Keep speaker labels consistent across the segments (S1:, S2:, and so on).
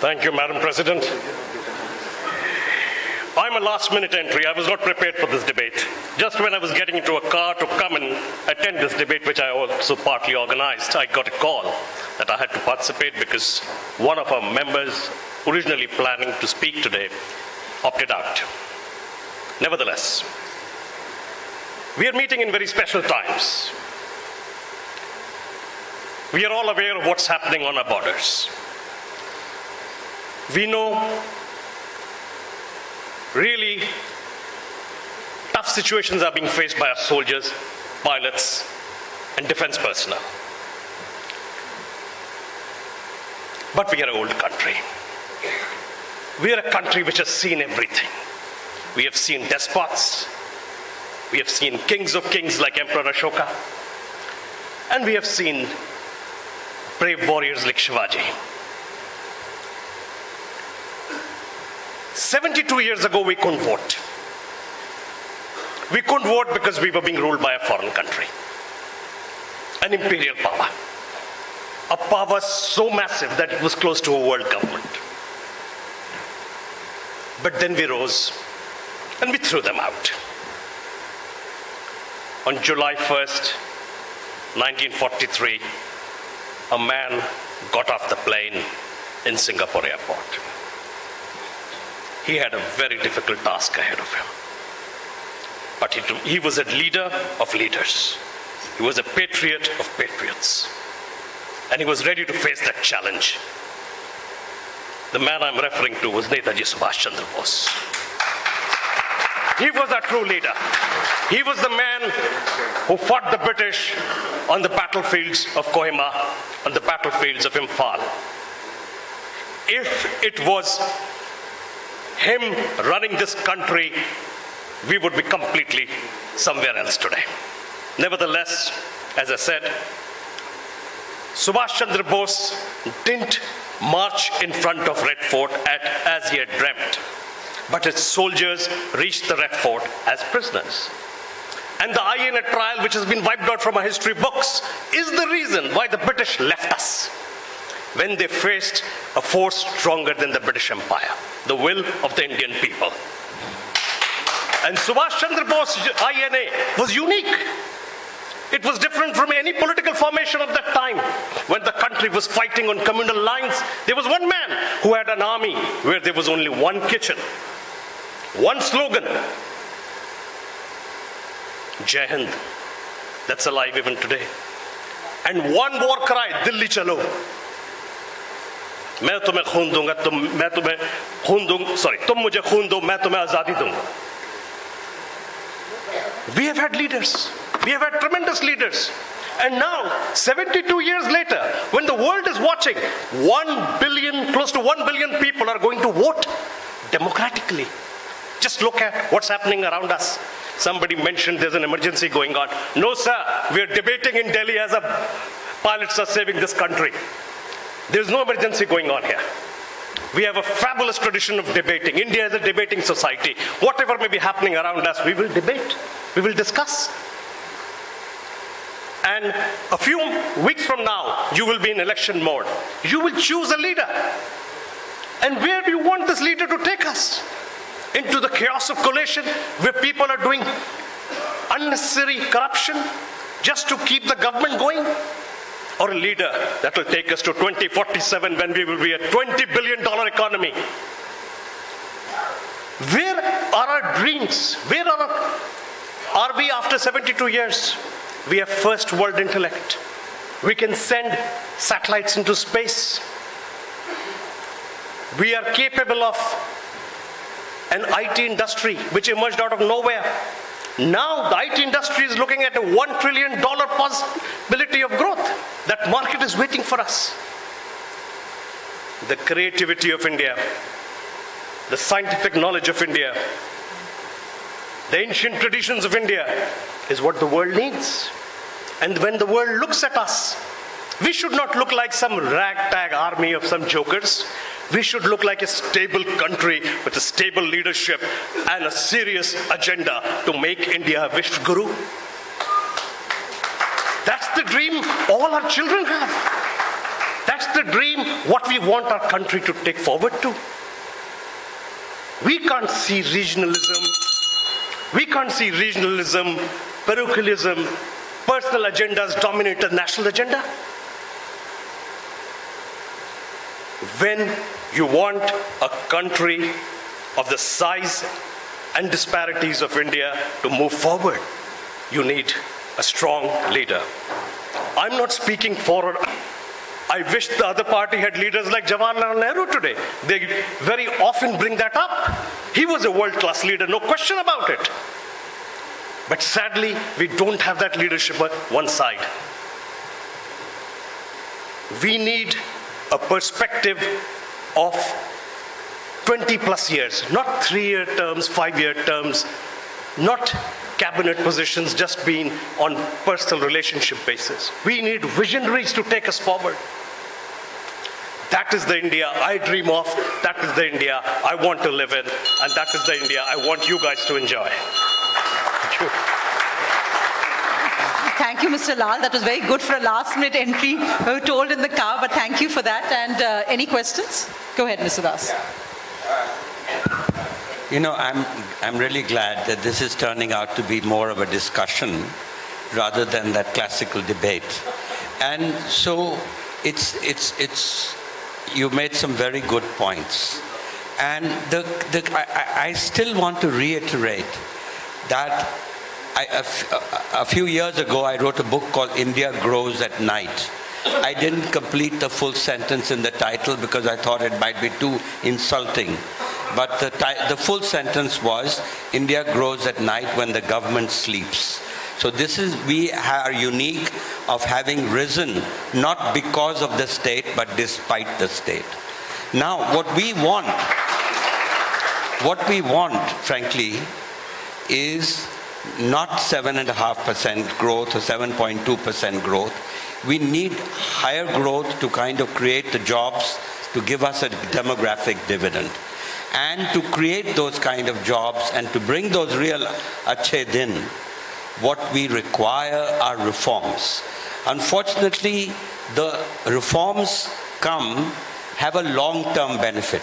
S1: Thank you, Madam President. I'm a last-minute entry. I was not prepared for this debate. Just when I was getting into a car to come and attend this debate, which I also partly organized, I got a call that I had to participate because one of our members, originally planning to speak today, opted out. Nevertheless, we are meeting in very special times. We are all aware of what's happening on our borders. We know really tough situations are being faced by our soldiers, pilots, and defense personnel. But we are an old country. We are a country which has seen everything. We have seen despots. We have seen kings of kings like Emperor Ashoka. And we have seen brave warriors like Shivaji. 72 years ago, we couldn't vote. We couldn't vote because we were being ruled by a foreign country, an imperial power, a power so massive that it was close to a world government. But then we rose and we threw them out. On July 1st, 1943, a man got off the plane in Singapore airport. He had a very difficult task ahead of him. But he was a leader of leaders. He was a patriot of patriots. And he was ready to face that challenge. The man I'm referring to was Netaji Subhash Chandra Bose. He was a true leader. He was the man who fought the British on the battlefields of Kohima, on the battlefields of Imphal. If it was him running this country, we would be completely somewhere else today. Nevertheless, as I said, Subhash Chandra Bose didn't march in front of Red Fort as he had dreamt, but his soldiers reached the Red Fort as prisoners. And the INA trial, which has been wiped out from our history books, is the reason why the British left us when they faced a force stronger than the British Empire, the will of the Indian people. And Subhash Chandra Bose INA was unique. It was different from any political formation of that time. When the country was fighting on communal lines, there was one man who had an army where there was only one kitchen, one slogan, Jai Hind. That's alive even today. And one war cry, Dilli Chalo. मैं तुम्हें खून दूंगा, मैं तुम्हें खून दूंगा, तुम मुझे खून दो, मैं तुम्हें आजादी दूंगा. We have had leaders. We have had tremendous leaders. And now, 72 years later, when the world is watching, 1 billion, close to 1 billion people are going to vote democratically. Just look at what's happening around us. Somebody mentioned there's an emergency going on. No, sir, we're debating in Delhi as pilots are saving this country. There's no emergency going on here. We have a fabulous tradition of debating. India is a debating society. Whatever may be happening around us, we will debate. We will discuss. And a few weeks from now, you will be in election mode. You will choose a leader. And where do you want this leader to take us? Into the chaos of coalition, where people are doing unnecessary corruption just to keep the government going? Or a leader that will take us to 2047 when we will be a $20 billion economy? Where are our dreams? Where are we after 72 years? We have first world intellect. We can send satellites into space. We are capable of an IT industry which emerged out of nowhere. Now the IT industry is looking at a $1 trillion possibility of growth. That market is waiting for us. The creativity of India, the scientific knowledge of India, the ancient traditions of India is what the world needs. And when the world looks at us, we should not look like some ragtag army of some jokers. We should look like a stable country with a stable leadership and a serious agenda to make India a Vishwaguru. That's the dream all our children have. That's the dream, what we want our country to take forward to. We can't see regionalism. We can't see regionalism, parochialism, personal agendas dominate the national agenda. When you want a country of the size and disparities of India to move forward, you need a strong leader. I'm not speaking for, I wish the other party had leaders like Jawaharlal Nehru today. They very often bring that up. He was a world-class leader, no question about it. But sadly, we don't have that leadership on one side. We need a perspective of 20 plus years, not 3-year terms, 5-year terms, not cabinet positions just being on personal relationship basis. We need visionaries to take us forward. That is the India I dream of, that is the India I want to live in, and that is the India I want you guys to enjoy. Thank you.
S2: Thank you, Mr. Lal. That was very good for a last-minute entry, told in the car, but thank you for that. And any questions? Go ahead, Mr. Das.
S3: You know, I'm really glad that this is turning out to be more of a discussion rather than that classical debate. And so you made some very good points. And I still want to reiterate that a few years ago, I wrote a book called India Grows at Night. I didn't complete the full sentence in the title because I thought it might be too insulting. But the full sentence was, India grows at night when the government sleeps. So we are unique of having risen, not because of the state, but despite the state. Now, what we want, frankly, is not 7.5% growth or 7.2% growth. We need higher growth to kind of create the jobs to give us a demographic dividend. And to create those kind of jobs and to bring those real achhe din, what we require are reforms. Unfortunately, the reforms have a long-term benefit.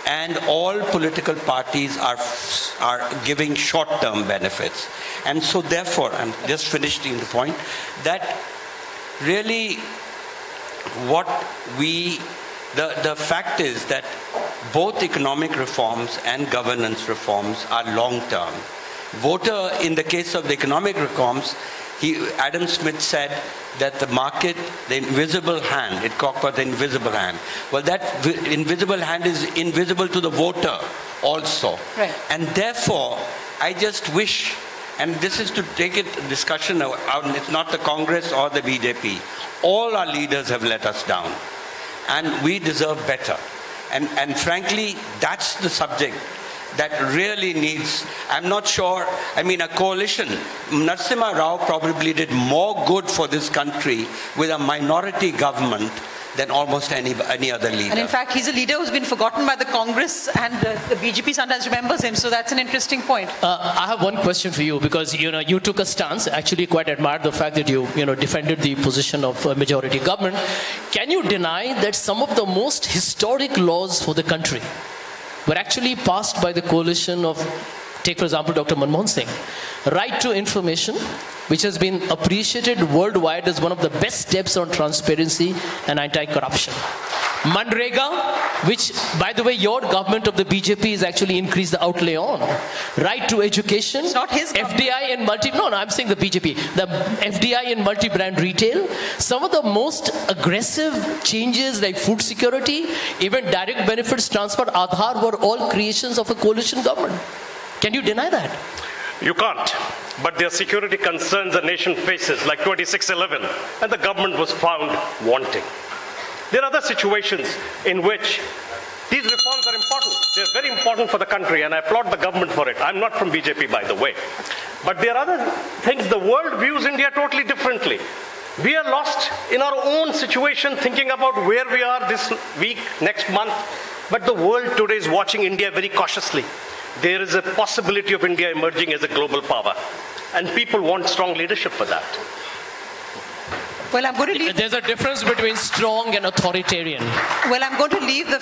S3: And all political parties are giving short-term benefits. And so therefore, I'm just finishing the point, that really the fact is that both economic reforms and governance reforms are long-term. Voter, in the case of the economic reforms, Adam Smith said that the market, the invisible hand, it talked about the invisible hand. Well, that invisible hand is invisible to the voter also. Right. And therefore, I just wish, and this is to take it discussion out, it's not the Congress or the BJP. All our leaders have let us down. And we deserve better. And frankly, that's the subject that really needs, I'm not sure, I mean, a coalition. Narasimha Rao probably did more good for this country with a minority government than almost any other leader. And
S2: in fact, he's a leader who's been forgotten by the Congress, and the BJP sometimes remembers him, so that's an interesting point.
S4: I have one question for you, because you took a stance, actually quite admired the fact that you defended the position of majority government. Can you deny that some of the most historic laws for the country were actually passed by the coalition of, take for example, Dr. Manmohan Singh? Right to information, which has been appreciated worldwide as one of the best steps on transparency and anti-corruption. Manrega, which, by the way, your government of the BJP has actually increased the outlay on. Right to education.
S2: It's not his
S4: FDI and I'm saying the BJP. The FDI and multi-brand retail. Some of the most aggressive changes like food security, even direct benefits transfer, Aadhaar, were all creations of a coalition government. Can you deny that?
S1: You can't. But there are security concerns the nation faces, like 2611, and the government was found wanting. There are other situations in which these reforms are important. They're very important for the country, and I applaud the government for it. I'm not from BJP, by the way. But there are other things. The world views India totally differently. We are lost in our own situation, thinking about where we are this week, next month. But the world today is watching India very cautiously. There is a possibility of India emerging as a global power. And people want strong leadership for that.
S2: Well, I'm going to leave.
S4: There's a difference between strong and authoritarian.
S2: Well, I'm going to leave the